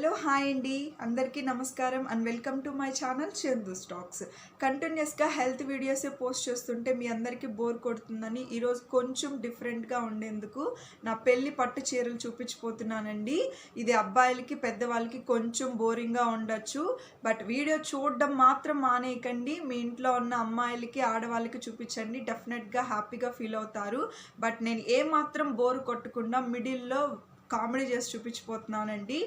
Hello hi అండి, అందరికీ నమస్కారం and welcome to my channel Chandu stocks. కంటిన్యూస్గా హెల్త్ వీడియోసే పోస్ట్ చేస్తుంటే మీ అందరికీ బోర్ కొడుతుందని ఈరోజు కొంచెం డిఫరెంట్గా ఉండేందుకు నా పెళ్లి పట్టు చీరలు చూపించిపోతున్నానండి. ఇది అబ్బాయిలకి పెద్దవాళ్ళకి కొంచెం బోరింగ్గా ఉండొచ్చు, బట్ వీడియో చూడడం మాత్రం మానేయకండి. మీ ఇంట్లో ఉన్న అమ్మాయిలకి ఆడవాళ్ళకి చూపించండి, డెఫినెట్గా హ్యాపీగా ఫీల్ అవుతారు. బట్ నేను ఏమాత్రం బోర్ కొట్టకుండా మిడిల్లో కామెడీ చేసి చూపించిపోతున్నానండి.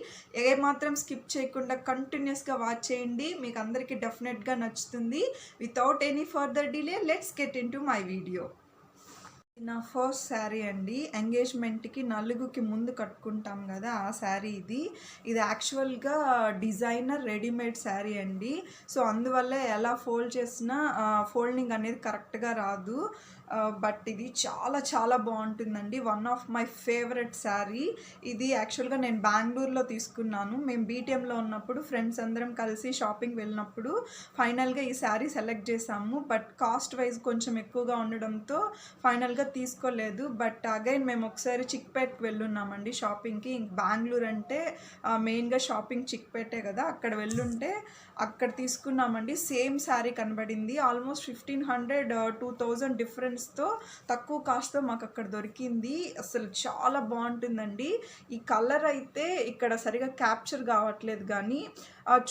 ఏమాత్రం స్కిప్ చేయకుండా కంటిన్యూస్గా వాచ్ చేయండి, మీకు అందరికీ డెఫినెట్గా నచ్చుతుంది. Without any further delay let's get in to my video. నా ఫస్ట్ శారీ అండి. ఎంగేజ్మెంట్కి నలుగుకి ముందు కట్టుకుంటాం కదా, ఆ శారీ ఇది యాక్చువల్గా డిజైనర్ రెడీమేడ్ శారీ అండి. సో అందువల్ల ఎలా ఫోల్డ్ చేసినా ఫోల్డింగ్ అనేది కరెక్ట్గా రాదు. బట్ ఇది చాలా చాలా బాగుంటుందండి. One of my favourite sari ఇది. యాక్చువల్గా నేను బెంగళూరులో తీసుకున్నాను. మేము బీటీఎంలో ఉన్నప్పుడు ఫ్రెండ్స్ అందరం కలిసి షాపింగ్ వెళ్ళినప్పుడు ఫైనల్గా ఈ శారీ సెలెక్ట్ చేసాము. బట్ కాస్ట్ వైజ్ కొంచెం ఎక్కువగా ఉండడంతో ఫైనల్గా తీసుకోలేదు. బట్ అగైన్ మేము ఒకసారి చిక్పేట్కి వెళ్ళున్నామండి షాపింగ్కి. బెంగళూరు అంటే మెయిన్గా షాపింగ్ చిక్పేటే కదా, అక్కడ వెళ్ళుంటే అక్కడ తీసుకున్నామండి. సేమ్ శారీ కనబడింది. ఆల్మోస్ట్ 1500-2000 డిఫరెన్స్తో తక్కువ కాస్ట్తో మాకు అక్కడ దొరికింది. అసలు చాలా బాగుంటుందండి. ఈ కలర్ అయితే ఇక్కడ సరిగా క్యాప్చర్ కావట్లేదు, కానీ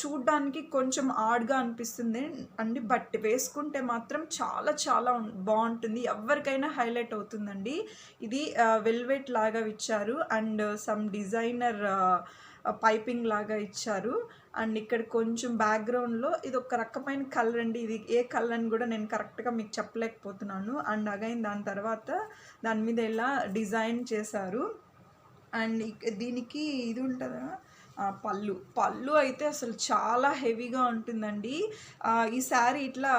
చూడ్డానికి కొంచెం ఆడ్గా అనిపిస్తుంది అండి. బట్ వేసుకుంటే మాత్రం చాలా చాలా బాగుంటుంది, ఎవరికైనా హైలైట్ అవుతుందండి. ఇది వెల్వెట్ లాగా ఇచ్చారు అండ్ సమ్ డిజైనర్ పైపింగ్ లాగా ఇచ్చారు. అండ్ ఇక్కడ కొంచెం బ్యాక్గ్రౌండ్లో ఇది ఒక రకమైన కలర్ అండి. ఇది ఏ కలర్ అని కూడా నేను కరెక్ట్గా మీకు చెప్పలేకపోతున్నాను. అండ్ అగైన్ దాని తర్వాత దాని మీద ఇలా డిజైన్ చేశారు. అండ్ దీనికి ఇది ఉంటుందా, పళ్ళు అయితే అసలు చాలా హెవీగా ఉంటుందండి. ఈ శారీ ఇట్లా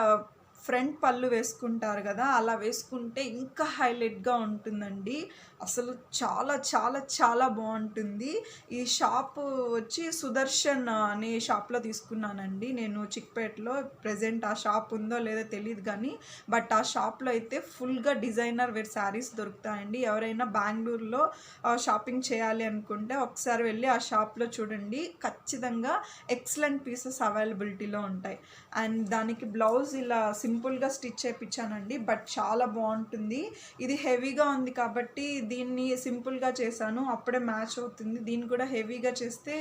ఫ్రంట్ పళ్ళు వేసుకుంటారు కదా, అలా వేసుకుంటే ఇంకా హైలైట్గా ఉంటుందండి. అసలు చాలా చాలా చాలా బాగుంటుంది. ఈ షాప్ వచ్చి సుదర్శన్ అనే షాప్లో తీసుకున్నానండి నేను చిక్పేటలో. ప్రజెంట్ ఆ షాప్ ఉందో లేదో తెలియదు కానీ, బట్ ఆ షాప్లో అయితే ఫుల్గా డిజైనర్ వేర్ శారీస్ దొరుకుతాయండి. ఎవరైనా బెంగళూరులో షాపింగ్ చేయాలి అనుకుంటే ఒకసారి వెళ్ళి ఆ షాప్లో చూడండి, ఖచ్చితంగా ఎక్సలెంట్ పీసెస్ అవైలబిలిటీలో ఉంటాయి. అండ్ దానికి బ్లౌజ్ ఇలా సింపుల్గా స్టిచ్ చేయించానండి, బట్ చాలా బాగుంటుంది. ఇది హెవీగా ఉంది కాబట్టి దీన్ని సింపుల్గా చేశాను, అప్పుడే మ్యాచ్ అవుతుంది. దీన్ని కూడా హెవీగా చేస్తే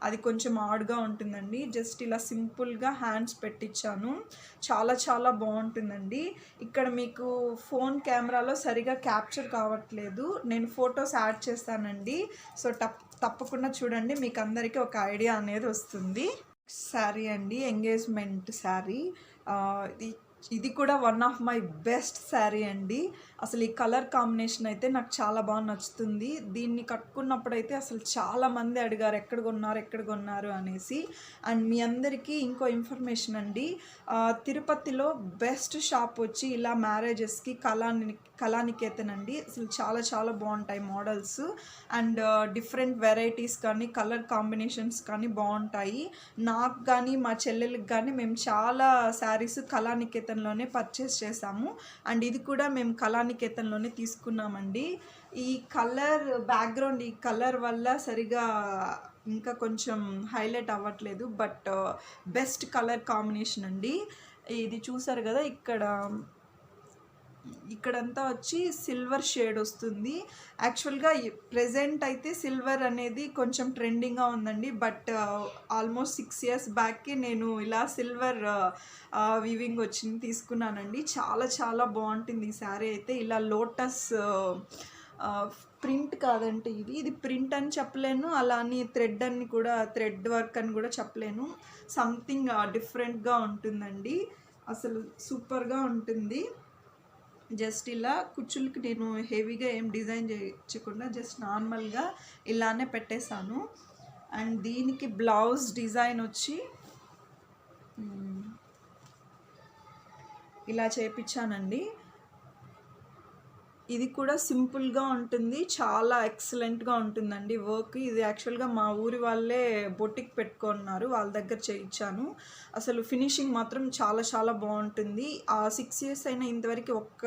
అది కొంచెం ఆడ్గా ఉంటుందండి. జస్ట్ ఇలా సింపుల్గా హ్యాండ్స్ పెట్టించాను, చాలా చాలా బాగుంటుందండి. ఇక్కడ మీకు ఫోన్ కెమెరాలో సరిగా క్యాప్చర్ కావట్లేదు, నేను ఫొటోస్ యాడ్ చేస్తానండి. సో తప్పకుండా చూడండి, మీకు అందరికీ ఒక ఐడియా అనేది వస్తుంది. శారీ అండి, ఎంగేజ్మెంట్ శారీ. ఇది కూడా one of my best sari అండి. అసలు ఈ కలర్ కాంబినేషన్ అయితే నాకు చాలా బాగా నచ్చుతుంది. దీన్ని కట్టుకున్నప్పుడైతే అసలు చాలామంది అడిగారు ఎక్కడ కొన్నారు అనేసి. అండ్ మీ అందరికీ ఇంకో ఇన్ఫర్మేషన్ అండి, తిరుపతిలో బెస్ట్ షాప్ వచ్చి ఇలా మ్యారేజెస్కి కళానికేతన్ అండి. అసలు చాలా చాలా బాగుంటాయి మోడల్స్ అండ్ డిఫరెంట్ వెరైటీస్ కానీ కలర్ కాంబినేషన్స్ కానీ బాగుంటాయి. నాకు కానీ మా చెల్లెలకి కానీ మేము చాలా శారీస్ కళానికేతన్లోనే పర్చేస్ చేసాము. అండ్ ఇది కూడా మేము కళానికేతన్లోనే తీసుకున్నామండి. ఈ కలర్ బ్యాక్గ్రౌండ్, ఈ కలర్ వల్ల సరిగా ఇంకా కొంచెం హైలైట్ అవ్వట్లేదు, బట్ బెస్ట్ కలర్ కాంబినేషన్ అండి. ఇది చూసారు కదా, ఇక్కడంతా వచ్చి సిల్వర్ షేడ్ వస్తుంది. యాక్చువల్గా ప్రెజెంట్ అయితే సిల్వర్ అనేది కొంచెం ట్రెండింగ్గా ఉందండి, బట్ ఆల్మోస్ట్ 6 years బ్యాక్కి నేను ఇలా సిల్వర్ వీవింగ్ వచ్చింది తీసుకున్నానండి. చాలా చాలా బాగుంటుంది ఈ శారీ అయితే. ఇలా లోటస్ ప్రింట్ కాదంటే ఇది ప్రింట్ అని చెప్పలేను, అలా అని థ్రెడ్ వర్క్ అని కూడా చెప్పలేను. సంథింగ్ డిఫరెంట్గా ఉంటుందండి, అసలు సూపర్గా ఉంటుంది. జస్ట్ ఇలా కుచ్చులకి నేను హెవీగా ఏం డిజైన్ చేయకుండా జస్ట్ నార్మల్గా ఇలానే పెట్టేశాను. అండ్ దీనికి బ్లౌజ్ డిజైన్ వచ్చి ఇలా చేయించానండి. ఇది కూడా సింపుల్గా ఉంటుంది, చాలా ఎక్సలెంట్గా ఉంటుందండి వర్క్. ఇది యాక్చువల్గా మా ఊరి వాళ్ళే బొటిక్ పెట్టుకున్నారు, వాళ్ళ దగ్గర చేయించాను. అసలు ఫినిషింగ్ మాత్రం చాలా చాలా బాగుంటుంది. ఆ 6 years అయినా ఇంతవరకు ఒక్క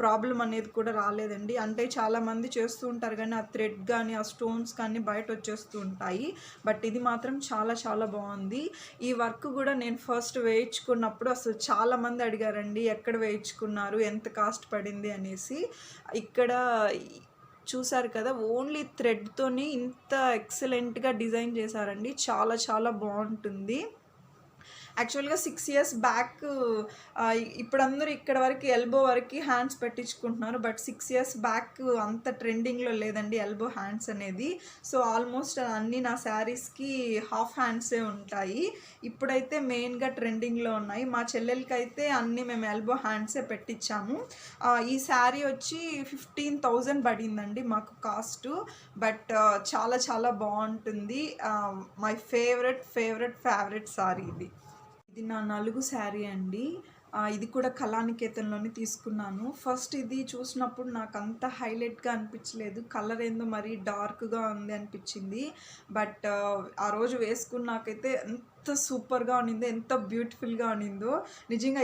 ప్రాబ్లం అనేది కూడా రాలేదండి. అంటే చాలామంది చేస్తూ ఉంటారు కానీ ఆ థ్రెడ్ కానీ ఆ స్టోన్స్ కానీ బయట వచ్చేస్తూ ఉంటాయి. బట్ ఇది మాత్రం చాలా చాలా బాగుంది. ఈ వర్క్ కూడా నేను ఫస్ట్ వేయించుకున్నప్పుడు అసలు చాలామంది అడిగారండి, ఎక్కడ వేయించుకున్నారు, ఎంత కాస్ట్ పడింది అనేసి. ఇక్కడ చూసారు కదా, ఓన్లీ థ్రెడ్తోని ఇంత ఎక్సలెంట్గా డిజైన్ చేశారండి. చాలా చాలా బాగుంటుంది. యాక్చువల్గా 6 years బ్యాక్ ఇప్పుడు అందరూ ఇక్కడ వరకు ఎల్బో వరకు హ్యాండ్స్ పెట్టించుకుంటున్నారు. బట్ 6 years బ్యాక్ అంత ట్రెండింగ్లో లేదండి ఎల్బో హ్యాండ్స్ అనేది. సో ఆల్మోస్ట్ అన్నీ నా శారీస్కి హాఫ్ హ్యాండ్సే ఉంటాయి. ఇప్పుడైతే మెయిన్గా ట్రెండింగ్లో ఉన్నాయి. మా చెల్లెలకి అయితే అన్నీ మేము ఎల్బో హ్యాండ్సే పెట్టించాము. ఈ శారీ వచ్చి 15,000 పడిందండి మాకు కాస్ట్. బట్ చాలా చాలా బాగుంటుంది. మై ఫేవరెట్ శారీ ఇది. ఇది నా నలుగు శారీ అండి. ఇది కూడా కళానికేతన్లోనే తీసుకున్నాను. ఫస్ట్ ఇది చూసినప్పుడు నాకు అంత హైలైట్గా అనిపించలేదు, కలర్ ఏందో మరీ డార్క్గా ఉంది అనిపించింది. బట్ ఆ రోజు వేసుకున్నాకైతే ఎంత సూపర్గా ఉన్నిందో, ఎంత బ్యూటిఫుల్గా ఉన్నిందో. నిజంగా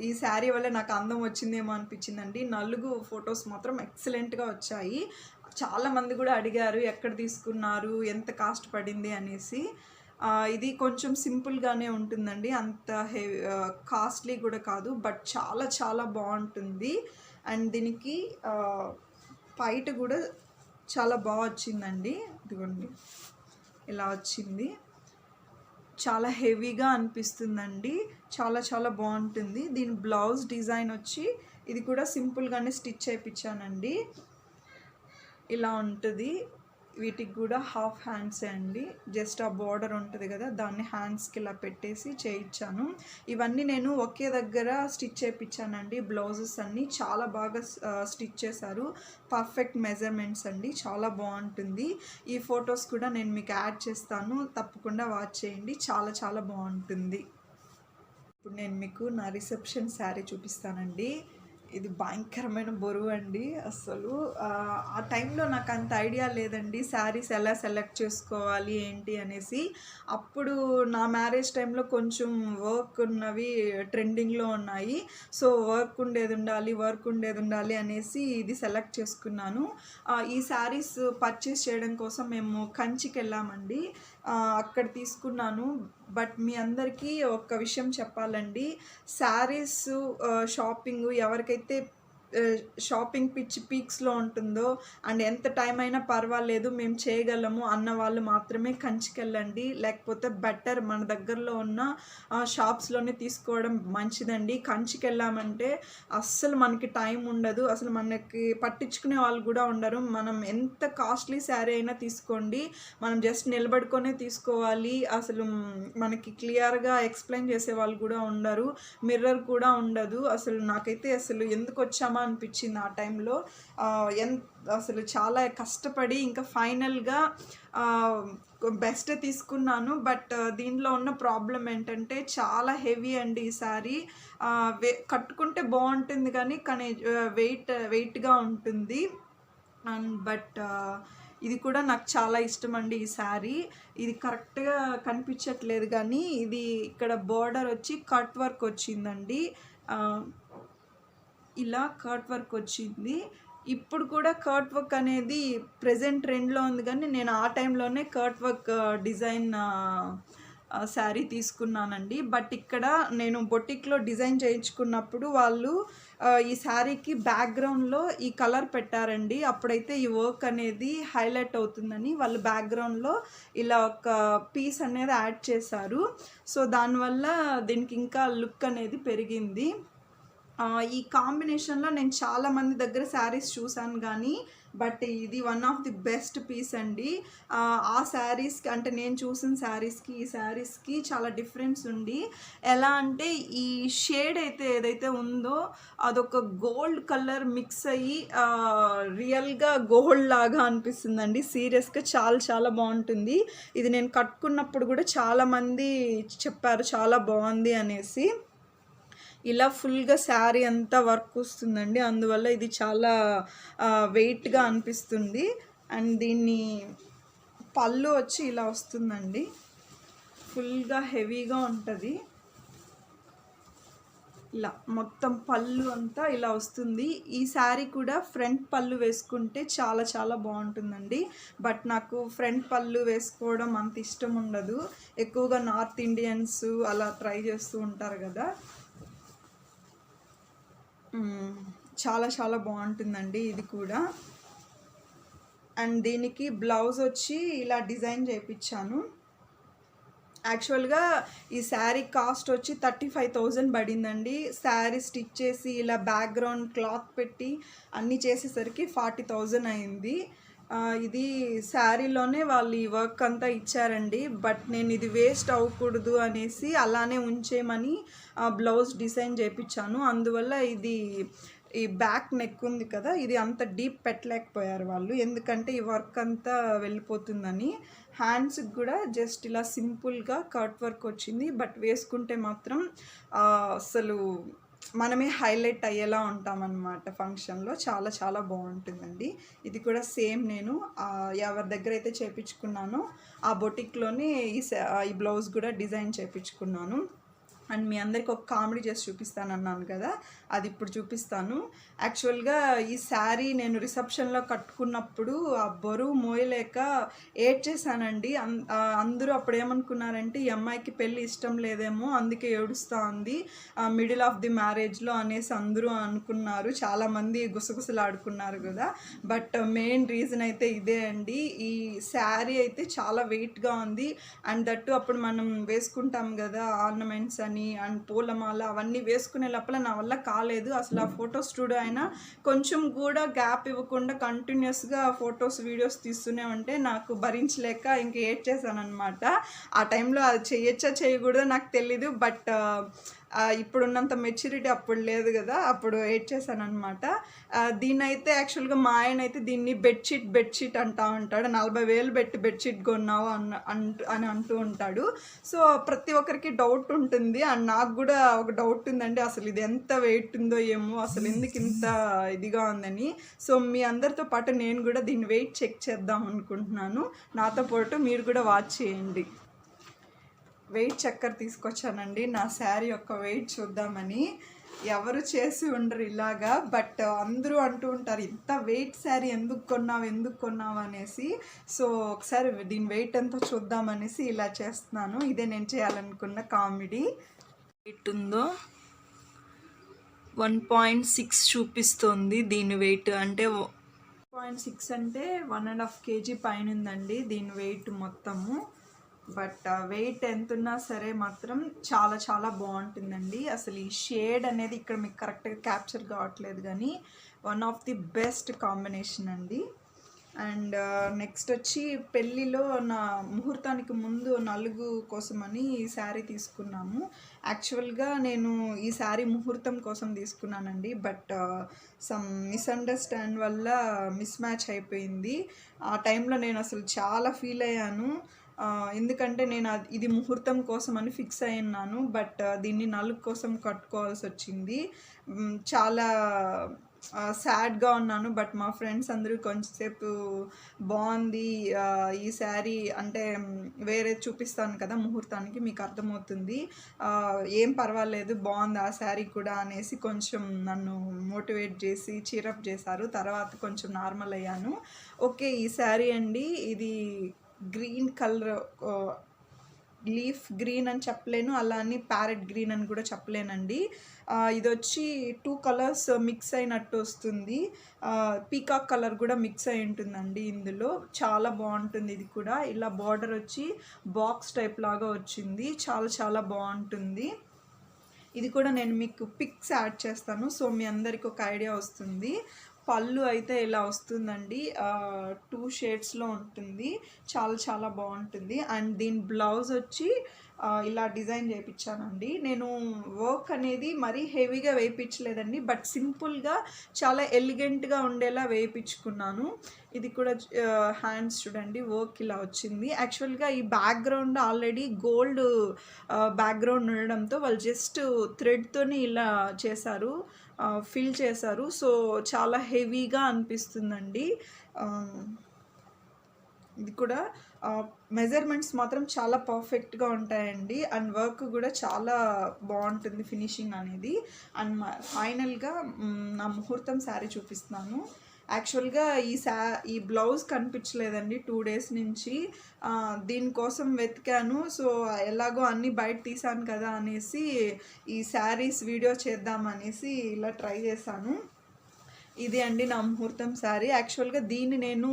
ఈ శారీ వల్ల నాకు అందం వచ్చిందేమో అనిపించిందండి. నలుగు ఫొటోస్ మాత్రం ఎక్సలెంట్గా వచ్చాయి. చాలామంది కూడా అడిగారు ఎక్కడ తీసుకున్నారు, ఎంత కాస్ట్ పడింది అనేసి. ఇది కొంచెం సింపుల్గానే ఉంటుందండి, అంత హెవీ కాస్ట్లీ కూడా కాదు. బట్ చాలా చాలా బాగుంటుంది. అండ్ దీనికి పైట కూడా చాలా బాగా వచ్చిందండి. ఇదిగోండి ఇలా వచ్చింది, చాలా హెవీగా అనిపిస్తుందండి. చాలా చాలా బాగుంటుంది. దీని బ్లౌజ్ డిజైన్ వచ్చి ఇది కూడా సింపుల్గానే స్టిచ్ చేయించానండి. ఇలా ఉంటుంది. వీటికి కూడా హాఫ్ హ్యాండ్సే అండి. జస్ట్ ఆ బార్డర్ ఉంటుంది కదా, దాన్ని హ్యాండ్స్కి ఇలా పెట్టేసి చేయించాను. ఇవన్నీ నేను ఒకే దగ్గర స్టిచ్ చేయించానండి. బ్లౌజెస్ అన్నీ చాలా బాగా స్టిచ్ చేశారు. పర్ఫెక్ట్ మెజర్మెంట్స్ అండి, చాలా బాగుంటుంది. ఈ ఫొటోస్ కూడా నేను మీకు యాడ్ చేస్తాను, తప్పకుండా వాచ్ చేయండి. చాలా చాలా బాగుంటుంది. ఇప్పుడు నేను మీకు నా రిసెప్షన్ శారీ చూపిస్తానండి. ఇది భయంకరమైన బరువు అండి. అసలు ఆ టైంలో నాకు అంత ఐడియా లేదండి శారీస్ ఎలా సెలెక్ట్ చేసుకోవాలి ఏంటి అనేసి. అప్పుడు నా మ్యారేజ్ టైంలో కొంచెం వర్క్ ఉన్నవి ట్రెండింగ్లో ఉన్నాయి. సో వర్క్ ఉండేది ఉండాలి అనేసి ఇది సెలెక్ట్ చేసుకున్నాను. ఈ శారీస్ పర్చేస్ చేయడం కోసం మేము కంచికి వెళ్ళామండి, అక్కడ తీసుకున్నాను. బట్ మీ అందరికీ ఒక విషయం చెప్పాలండి, శారీస్ షాపింగ్ ఎవరికైతే షాపింగ్ పిచ్చి పీక్స్లో ఉంటుందో అండ్ ఎంత టైం అయినా పర్వాలేదు మేము చేయగలము అన్న వాళ్ళు మాత్రమే కంచికి వెళ్ళండి. లేకపోతే బెటర్ మన దగ్గరలో ఉన్న షాప్స్లోనే తీసుకోవడం మంచిదండి. కంచికి వెళ్ళామంటే అస్సలు మనకి టైం ఉండదు, అసలు మనకి పట్టించుకునే వాళ్ళు కూడా ఉండరు. మనం ఎంత కాస్ట్లీ శారీ అయినా తీసుకోండి, మనం జస్ట్ నిలబడుకొనే తీసుకోవాలి. అసలు మనకి క్లియర్గా ఎక్స్ప్లెయిన్ చేసే వాళ్ళు కూడా ఉండరు, మిర్రర్ కూడా ఉండదు. అసలు నాకైతే అసలు ఎందుకు వచ్చామా అనిపించింది ఆ టైంలో. అసలు చాలా కష్టపడి ఇంకా ఫైనల్గా బెస్ట్ తీసుకున్నాను. బట్ దీనిలో ఉన్న ప్రాబ్లం ఏంటంటే చాలా హెవీ అండి ఈ శారీ. కట్టుకుంటే బాగుంటుంది కానీ వెయిట్గా ఉంటుంది. బట్ ఇది కూడా నాకు చాలా ఇష్టం అండి ఈ శారీ. ఇది కరెక్ట్గా కనిపించట్లేదు కానీ ఇది ఇక్కడ బార్డర్ వచ్చి కట్ వర్క్ వచ్చిందండి. ఇలా కట్ వర్క్ వచ్చింది. ఇప్పుడు కూడా కట్ వర్క్ అనేది ప్రెజెంట్ ట్రెండ్లో ఉంది కానీ నేను ఆ టైంలోనే కట్ వర్క్ డిజైన్ శారీ తీసుకున్నానండి. బట్ ఇక్కడ నేను బొటిక్లో డిజైన్ చేయించుకున్నప్పుడు వాళ్ళు ఈ శారీకి బ్యాక్గ్రౌండ్లో ఈ కలర్ పెట్టారండి. అప్పుడైతే ఈ వర్క్ అనేది హైలైట్ అవుతుందని వాళ్ళు బ్యాక్గ్రౌండ్లో ఇలా ఒక పీస్ అనేది యాడ్ చేశారు. సో దానివల్ల దీనికి ఇంకా లుక్ అనేది పెరిగింది. ఈ కాంబినేషన్లో నేను చాలామంది దగ్గర శారీస్ చూశాను కానీ బట్ ఇది one of the best piece అండి. ఆ శారీస్కి అంటే నేను చూసిన శారీస్కి ఈ శారీస్కి చాలా డిఫరెన్స్ ఉంది. ఎలా అంటే ఈ షేడ్ అయితే ఏదైతే ఉందో అదొక గోల్డ్ కలర్ మిక్స్ అయ్యి రియల్గా గోల్డ్ లాగా అనిపిస్తుందండి. సీరియస్గా చాలా చాలా బాగుంటుంది. ఇది నేను కట్టుకున్నప్పుడు కూడా చాలామంది చెప్పారు చాలా బాగుంది అనేసి. ఇలా ఫుల్గా శారీ అంతా వర్క్ వస్తుందండి. అందువల్ల ఇది చాలా వెయిట్గా అనిపిస్తుంది. అండ్ దీన్ని పళ్ళు వచ్చి ఇలా వస్తుందండి, ఫుల్గా హెవీగా ఉంటుంది. ఇలా మొత్తం పళ్ళు అంతా ఇలా వస్తుంది. ఈ శారీ కూడా ఫ్రంట్ పళ్ళు వేసుకుంటే చాలా చాలా బాగుంటుందండి. బట్ నాకు ఫ్రంట్ పళ్ళు వేసుకోవడం అంత ఇష్టం ఉండదు. ఎక్కువగా నార్త్ ఇండియన్స్ అలా ట్రై చేస్తూ ఉంటారు కదా. చాలా చాలా బాగుంటుందండి ఇది కూడా. అండ్ దీనికి బ్లౌజ్ వచ్చి ఇలా డిజైన్ చేయించాను. యాక్చువల్గా ఈ శారీ కాస్ట్ వచ్చి 35,000 పడిందండి. శారీ స్టిచ్ చేసి ఇలా బ్యాక్గ్రౌండ్ క్లాత్ పెట్టి అన్నీ చేసేసరికి 40,000 అయింది. ఇది శారీలోనే వాళ్ళు ఈ వర్క్ అంతా ఇచ్చారండి. బట్ నేను ఇది వేస్ట్ అవ్వకూడదు అనేసి అలానే ఉంచేయమని బ్లౌజ్ డిజైన్ చేయించాను. అందువల్ల ఇది ఈ బ్యాక్ నెక్ ఉంది కదా, ఇది అంత డీప్ పెట్టలేకపోయారు వాళ్ళు, ఎందుకంటే ఈ వర్క్ అంతా వెళ్ళిపోతుందని. హ్యాండ్స్కి కూడా జస్ట్ ఇలా సింపుల్గా కట్ వర్క్ వచ్చింది. బట్ వేసుకుంటే మాత్రం అసలు మనమే హైలైట్ అయ్యేలా ఉంటామన్నమాట ఫంక్షన్లో. చాలా చాలా బాగుంటుందండి. ఇది కూడా సేమ్ నేను ఎవరి దగ్గర అయితే చేయించుకున్నానో ఆ బొటిక్లోనే ఈ బ్లౌజ్ కూడా డిజైన్ చేయించుకున్నాను. అండ్ మీ అందరికి ఒక కామెడీ చేసి చూపిస్తాను అన్నాను కదా, అది ఇప్పుడు చూపిస్తాను. యాక్చువల్గా ఈ శారీ నేను రిసెప్షన్లో కట్టుకున్నప్పుడు ఆ బరువు మోయలేక ఏడ్చేసానండి. అందరూ అప్పుడు ఏమనుకున్నారంటే ఈ అమ్మాయికి పెళ్ళి ఇష్టం లేదేమో అందుకే ఏడుస్తూ ఉంది మిడిల్ ఆఫ్ ది మ్యారేజ్లో అనేసి అందరూ అనుకున్నారు. చాలామంది గుసగుసలాడుకున్నారు కదా. బట్ మెయిన్ రీజన్ అయితే ఇదే అండి. ఈ శారీ అయితే చాలా వెయిట్గా ఉంది. అండ్ దట్టు అప్పుడు మనం వేసుకుంటాం కదా ఆర్నమెంట్స్ అని అండ్ పూలమాల అవన్నీ వేసుకునే లోపల నా వల్ల కాలేదు అసలు. ఆ ఫోటో స్టూడియో అయినా కొంచెం కూడా గ్యాప్ ఇవ్వకుండా కంటిన్యూస్గా ఫొటోస్ వీడియోస్ తీస్తూనే ఉంటే నాకు భరించలేక ఇంక ఏడ్చేసాను అనమాట. ఆ టైంలో అది చేయొచ్చా చేయకూడదో నాకు తెలీదు. బట్ ఇప్పుడున్నంత మెచ్యూరిటీ అప్పుడు లేదు కదా, అప్పుడు ఏడ్చేసాను అనమాట. దీన్నైతే యాక్చువల్గా మా ఆయన అయితే దీన్ని బెడ్షీట్ అంటూ ఉంటాడు. 40,000 పెట్టి బెడ్షీట్ కొన్నావు అని అంటూ ఉంటాడు. సో ప్రతి ఒక్కరికి డౌట్ ఉంటుంది. అండ్ నాకు కూడా ఒక డౌట్ ఉందండి, అసలు ఇది ఎంత వెయిట్ ఉందో ఏమో, అసలు ఎందుకు ఇంత ఇదిగా ఉందని. సో మీ అందరితో పాటు నేను కూడా దీన్ని వెయిట్ చెక్ చేద్దాం అనుకుంటున్నాను. నాతో పాటు మీరు కూడా వాచ్ చేయండి. వెయిట్ చక్కర్ తీసుకొచ్చానండి నా శారీ యొక్క వెయిట్ చూద్దామని. ఎవరు చేసి ఉండరు ఇలాగా. బట్ అందరూ అంటూ ఉంటారు ఇంత వెయిట్ శారీ ఎందుకు కొన్నావు అనేసి. సో ఒకసారి దీని వెయిట్ ఎంతో చూద్దామనేసి ఇలా చేస్తున్నాను. ఇదే నేను చేయాలనుకున్న కామెడీ. వెయిట్ ఉందో 1.6 చూపిస్తుంది దీని వెయిట్. అంటే 1.6 అంటే 1.5 kg పైన ఉందండి దీని వెయిట్ మొత్తము. బట్ వెయిట్ ఎంత ఉన్నా సరే మాత్రం చాలా చాలా బాగుంటుందండి. అసలు ఈ షేడ్ అనేది ఇక్కడ మీకు కరెక్ట్గా క్యాప్చర్ కావట్లేదు కానీ one of the best combination అండి. అండ్ నెక్స్ట్ వచ్చి పెళ్ళిలో నా ముహూర్తానికి ముందు నలుగు కోసమని ఈ శారీ తీసుకున్నాము. యాక్చువల్గా నేను ఈ శారీ ముహూర్తం కోసం తీసుకున్నానండి. బట్ సమ్ మిస్అండర్స్టాండ్ వల్ల మిస్ మ్యాచ్ అయిపోయింది. ఆ టైంలో నేను అసలు చాలా ఫీల్ అయ్యాను. ఎందుకంటే నేను ఇది ముహూర్తం కోసం అని ఫిక్స్ అయ్యాను. బట్ దీన్ని నలుగు కోసం కట్టుకోవాల్సి వచ్చింది. చాలా సాడ్గా ఉన్నాను. బట్ మా ఫ్రెండ్స్ అందరూ కొంచెంసేపు బాగుంది ఈ శారీ అంటే వేరే చూపిస్తాను కదా ముహూర్తానికి మీకు అర్థమవుతుంది, ఏం పర్వాలేదు బాగుంది ఆ శారీ కూడా అనేసి కొంచెం నన్ను మోటివేట్ చేసి చీరప్ చేశారు. తర్వాత కొంచెం నార్మల్ అయ్యాను. ఓకే ఈ శారీ అండి, ఇది గ్రీన్ కలర్, లీఫ్ గ్రీన్ అని చెప్పలేను, అలా అని ప్యారెట్ గ్రీన్ అని కూడా చెప్పలేనండి. ఇది వచ్చి 2 కలర్స్ మిక్స్ అయినట్టు వస్తుంది. పీకాక్ కలర్ కూడా మిక్స్ అయి ఉంటుందండి ఇందులో. చాలా బాగుంటుంది ఇది కూడా. ఇలా బార్డర్ వచ్చి బాక్స్ టైప్ లాగా వచ్చింది. చాలా చాలా బాగుంటుంది. ఇది కూడా నేను మీకు పిక్స్ యాడ్ చేస్తాను, సో మీ అందరికి ఒక ఐడియా వస్తుంది. పళ్ళు అయితే ఇలా వస్తుందండి. 2 షేడ్స్‌లో ఉంటుంది. చాలా చాలా బాగుంటుంది. అండ్ దీని బ్లౌజ్ వచ్చి ఇలా డిజైన్ చేయించానండి. నేను వర్క్ అనేది మరీ హెవీగా వేయించలేదండి, బట్ సింపుల్గా చాలా ఎలిగెంట్గా ఉండేలా వేయించుకున్నాను. ఇది కూడా హ్యాండ్స్ చూడండి, వర్క్ ఇలా వచ్చింది. యాక్చువల్గా ఈ బ్యాక్గ్రౌండ్ ఆల్రెడీ గోల్డ్ బ్యాక్గ్రౌండ్ ఉండడంతో వాళ్ళు జస్ట్ థ్రెడ్తోని ఇలా చేశారు, ఫిల్ చేశారు. సో చాలా హెవీగా అనిపిస్తుందండి. ఇది కూడా మెజర్మెంట్స్ మాత్రం చాలా పర్ఫెక్ట్గా ఉంటాయండి. అండ్ వర్క్ కూడా చాలా బాగుంటుంది ఫినిషింగ్ అనేది. అండ్ ఫైనల్గా నా ముహూర్తం శారీ చూపిస్తున్నాను. యాక్చువల్గా ఈ బ్లౌజ్ కనిపించలేదండి 2 డేస్ నుంచి. దీనికోసం వెతికాను. సో ఎలాగో అన్నీ బయట తీసాను కదా అనేసి ఈ శారీస్ వీడియో చేద్దామనేసి ఇలా ట్రై చేశాను. ఇది అండి నా ముహూర్తం శారీ. యాక్చువల్గా దీన్ని నేను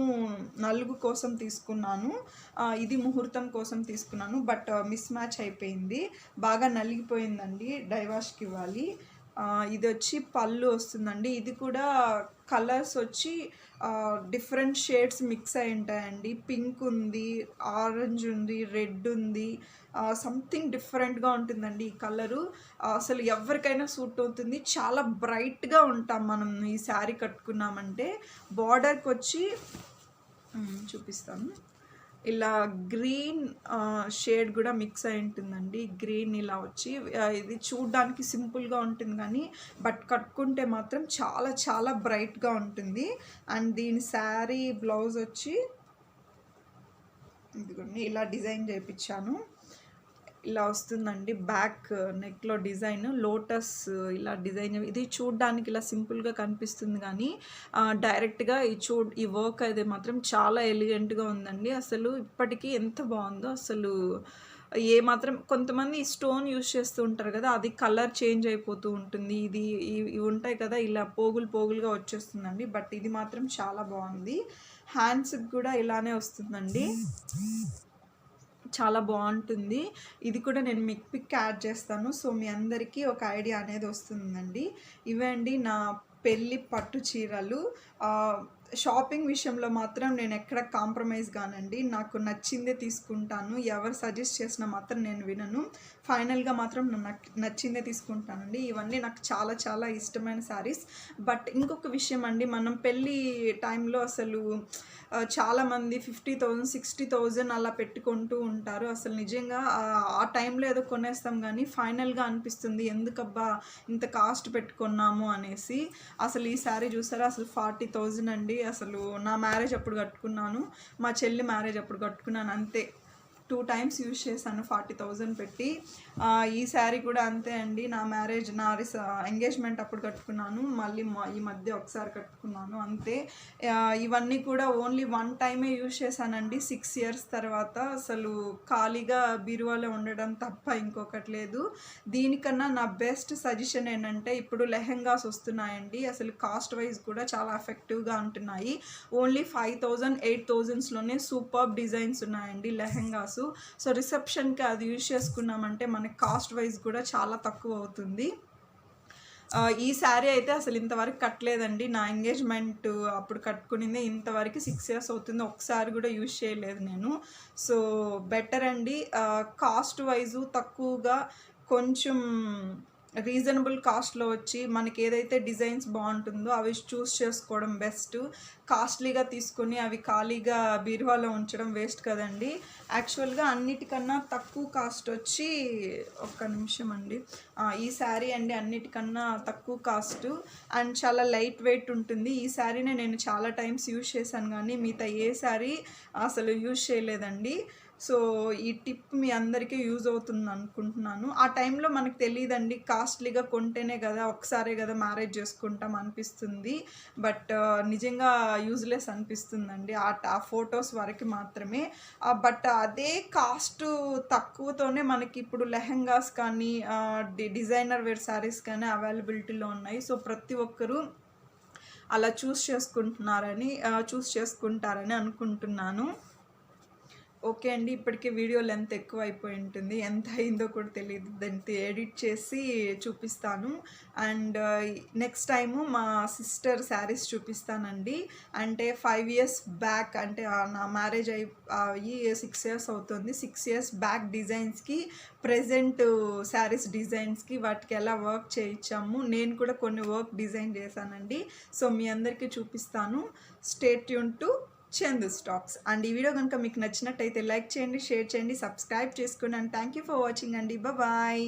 నలుగు కోసం తీసుకున్నాను, ఇది ముహూర్తం కోసం తీసుకున్నాను. బట్ మిస్ మ్యాచ్ అయిపోయింది, బాగా నలిగిపోయిందండి, డైవాష్కి ఇవ్వాలి. ఇది వచ్చి పళ్ళు వస్తుందండి. ఇది కూడా కలర్స్ వచ్చి డిఫరెంట్ షేడ్స్ మిక్స్ అయి ఉంటాయండి. పింక్ ఉంది, ఆరెంజ్ ఉంది, రెడ్ ఉంది, సంథింగ్ డిఫరెంట్గా ఉంటుందండి ఈ కలరు. అసలు ఎవరికైనా సూట్ అవుతుంది. చాలా బ్రైట్గా ఉంటాం మనం ఈ శారీ కట్టుకున్నామంటే. బార్డర్కి వచ్చి చూపిస్తాను, ఇలా గ్రీన్ షేడ్ కూడా మిక్స్ అయి ఉంటుందండి. గ్రీన్ ఇలా వచ్చి ఇది చూడ్డానికి సింపుల్గా ఉంటుంది కానీ బట్ కట్టుకుంటే మాత్రం చాలా చాలా బ్రైట్గా ఉంటుంది. అండ్ దీని శారీ బ్లౌజ్ వచ్చి ఇదిగోండి ఇలా డిజైన్ చేయించాను. ఇలా వస్తుందండి, బ్యాక్ నెక్లో డిజైన్ లోటస్ ఇలా డిజైన్. ఇది చూడడానికి ఇలా సింపుల్గా కనిపిస్తుంది కానీ డైరెక్ట్గా ఈ వర్క్ అయితే మాత్రం చాలా ఎలిగెంట్గా ఉందండి. అసలు ఇప్పటికీ ఎంత బాగుందో అసలు. మాత్రం కొంతమంది స్టోన్ యూజ్ చేస్తూ ఉంటారు కదా, అది కలర్ చేంజ్ అయిపోతూ ఉంటుంది. ఇవి ఉంటాయి కదా, ఇలా పోగులుగా వచ్చేస్తుందండి. బట్ ఇది మాత్రం చాలా బాగుంది. హ్యాండ్స్కి కూడా ఇలానే వస్తుందండి, చాలా బాగుంటుంది. ఇది కూడా నేను మీకు పిక్ యాడ్ చేస్తాను, సో మీ అందరికీ ఒక ఐడియా అనేది వస్తుందండి. ఇవే అండి నా పెళ్ళి పట్టు చీరలు. షాపింగ్ విషయంలో మాత్రం నేను ఎక్కడ కాంప్రమైజ్ కానండి. నాకు నచ్చిందే తీసుకుంటాను. ఎవరు సజెస్ట్ చేసినా మాత్రం నేను వినను. ఫైనల్గా మాత్రం నాకు నచ్చిందే తీసుకుంటానండి. ఇవన్నీ నాకు చాలా చాలా ఇష్టమైన శారీస్. బట్ ఇంకొక విషయం అండి, మనం పెళ్ళి టైంలో అసలు చాలామంది 50,000 60,000 అలా పెట్టుకుంటూ ఉంటారు. అసలు నిజంగా ఆ టైంలో ఏదో కొనేస్తాం కానీ ఫైనల్గా అనిపిస్తుంది ఎందుకబ్బా ఇంత కాస్ట్ పెట్టుకున్నాము అనేసి. అసలు ఈ శారీ చూసారా, అసలు 40,000 అండి. అసలు నా మ్యారేజ్ అప్పుడు కట్టుకున్నాను, మా చెల్లి మ్యారేజ్ అప్పుడు కట్టుకున్నాను, అంతే. 2 టైమ్స్ యూజ్ చేశాను 40,000 పెట్టి. ఈ శారీ కూడా అంతే అండి. నా ఎంగేజ్మెంట్ అప్పుడు కట్టుకున్నాను, మళ్ళీ ఈ మధ్య ఒకసారి కట్టుకున్నాను, అంతే. ఇవన్నీ కూడా ఓన్లీ 1 టైమే యూజ్ చేశానండి 6 ఇయర్స్ తర్వాత. అసలు ఖాళీగా బీరువాలో ఉండడం తప్ప ఇంకొకటి లేదు. దీనికన్నా నా బెస్ట్ సజెషన్ ఏంటంటే, ఇప్పుడు లెహెంగాస్ వస్తున్నాయండి. అసలు కాస్ట్ వైజ్ కూడా చాలా ఎఫెక్టివ్గా ఉంటున్నాయి. ఓన్లీ 5,000 8,000లోనే సూపర్ డిజైన్స్ ఉన్నాయండి లెహెంగాస్. సో రిసెప్షన్కి అది యూజ్ చేసుకున్నామంటే మనకి కాస్ట్ వైజ్ కూడా చాలా తక్కువ అవుతుంది. ఈ శారీ అయితే అసలు ఇంతవరకు కట్టలేదండి. నా ఎంగేజ్మెంట్ అప్పుడు కట్టుకునిందే, ఇంతవరకు 6 ఇయర్స్ అవుతుంది, ఒకసారి కూడా యూజ్ చేయలేదు నేను. సో బెటర్ అండి. కాస్ట్ వైజు తక్కువగా కొంచెం రీజనబుల్ కాస్ట్లో వచ్చి మనకి ఏదైతే డిజైన్స్ బాగుంటుందో అవి చూస్ చేసుకోవడం బెస్ట్. కాస్ట్లీగా తీసుకొని అవి ఖాళీగా బీరువాలో ఉంచడం వేస్ట్ కదండి. యాక్చువల్గా అన్నిటికన్నా తక్కువ కాస్ట్ వచ్చి ఒక్క నిమిషం అండి, ఈ శారీ అండి అన్నిటికన్నా తక్కువ కాస్ట్ అండ్ చాలా లైట్ వెయిట్ ఉంటుంది. ఈ శారీనే నేను చాలా టైమ్స్ యూజ్ చేశాను కానీ మిగతా ఏ శారీ అసలు యూజ్ చేయలేదండి. సో ఈ టిప్ మీ అందరికీ యూజ్ అవుతుంది అనుకుంటున్నాను. ఆ టైంలో మనకు తెలియదండి, కాస్ట్లీగా కొంటేనే కదా, ఒకసారే కదా మ్యారేజ్ చేసుకుంటాం అనిపిస్తుంది. బట్ నిజంగా యూజ్లెస్ అనిపిస్తుందండి ఆ ఫొటోస్ వరకు మాత్రమే. బట్ అదే కాస్ట్ తక్కువతోనే మనకి ఇప్పుడు లెహెంగాస్ కానీ డిజైనర్ వేర్ శారీస్ కానీ అవైలబిలిటీలో ఉన్నాయి. సో ప్రతి ఒక్కరూ అలా చూస్ చేసుకుంటారని అనుకుంటున్నాను. ఓకే అండి. ఇప్పటికే వీడియో లెంత్ ఎక్కువ అయిపోయి ఉంటుంది. ఎంత అయిందో కూడా తెలీదు. దాన్ని ఎడిట్ చేసి చూపిస్తాను. అండ్ నెక్స్ట్ టైము మా సిస్టర్ శారీస్ చూపిస్తానండి. అంటే 5 ఇయర్స్ బ్యాక్, అంటే నా మ్యారేజ్ అయ్యి 6 ఇయర్స్ అవుతుంది. 6 ఇయర్స్ బ్యాక్ డిజైన్స్కి, ప్రెజెంట్ శారీస్ డిజైన్స్కి వాటికి ఎలా వర్క్ చేయించాము. నేను కూడా కొన్ని వర్క్ డిజైన్ చేశానండి. సో మీ అందరికీ చూపిస్తాను. Stay tune to Chandu stocks. And ఈ వీడియో కనుక మీకు నచ్చినట్టయితే లైక్ చేయండి, షేర్ చేయండి, సబ్స్క్రైబ్ చేసుకోండి. And thank you for watching అండి. బాయ్.